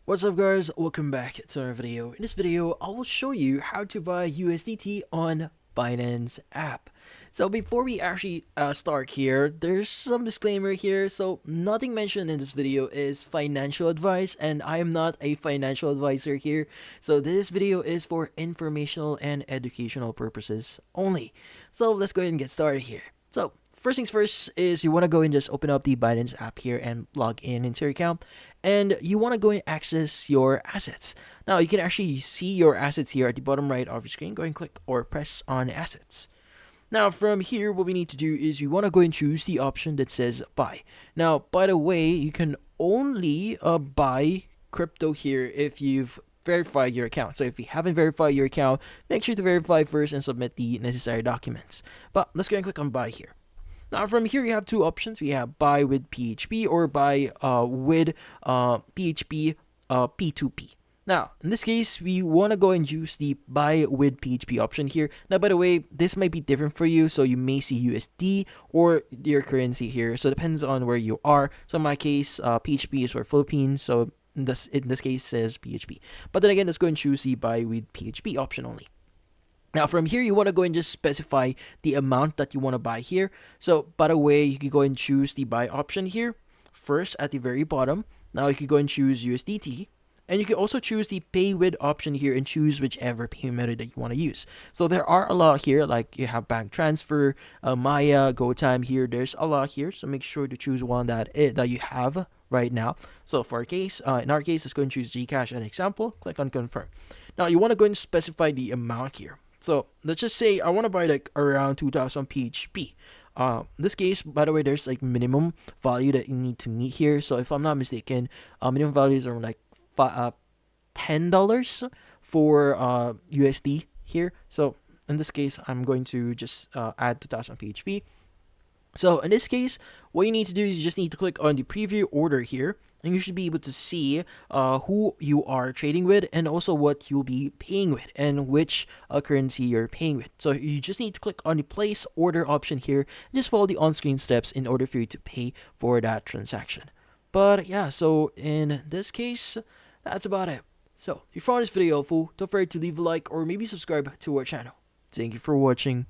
What's up guys, welcome back to another video. In this video, I will show you how to buy USDT on Binance app. So before we actually start here, there's some disclaimer here. So nothing mentioned in this video is financial advice, and I am not a financial advisor here. So this video is for informational and educational purposes only. So let's go ahead and get started here. So first things first is you want to go and just open up the Binance app here and log in into your account, and you want to go and access your assets. Now you can actually see your assets here at the bottom right of your screen. Go and click or press on assets. Now from here, what we need to do is we want to go and choose the option that says buy. Now by the way, you can only buy crypto here if you've verified your account. So if you haven't verified your account, make sure to verify first and submit the necessary documents. But let's go and click on buy here. Now from here you have two options. We have buy with PHP or buy with PHP P2P. Now in this case we want to go and use the buy with PHP option here. Now by the way, this might be different for you, so you may see USD or your currency here, so it depends on where you are. So in my case PHP is for Philippines, so in this case says PHP. But then again, let's go and choose the buy with PHP option only. Now from here, you want to go and just specify the amount that you want to buy here. So by the way, you can go and choose the buy option here first at the very bottom. Now you can go and choose USDT, and you can also choose the pay with option here and choose whichever payment method that you want to use. So there are a lot here, like you have bank transfer, Maya, GoTime here. There's a lot here, so make sure to choose one that you have right now. So for our case, in our case, let's go and choose Gcash as an example. Click on confirm. Now you want to go and specify the amount here. So let's just say I want to buy like around 2,000 PHP. In this case, by the way, there's like minimum value that you need to meet here. So if I'm not mistaken, minimum values are like $10 for USD here. So in this case, I'm going to just add 2,000 PHP. So in this case, what you need to do is you just need to click on the preview order here, and you should be able to see who you are trading with and also what you'll be paying with and which currency you're paying with. So you just need to click on the place order option here and just follow the on-screen steps in order for you to pay for that transaction. But yeah, so in this case, that's about it. So if you found this video helpful, don't forget to leave a like or maybe subscribe to our channel. Thank you for watching.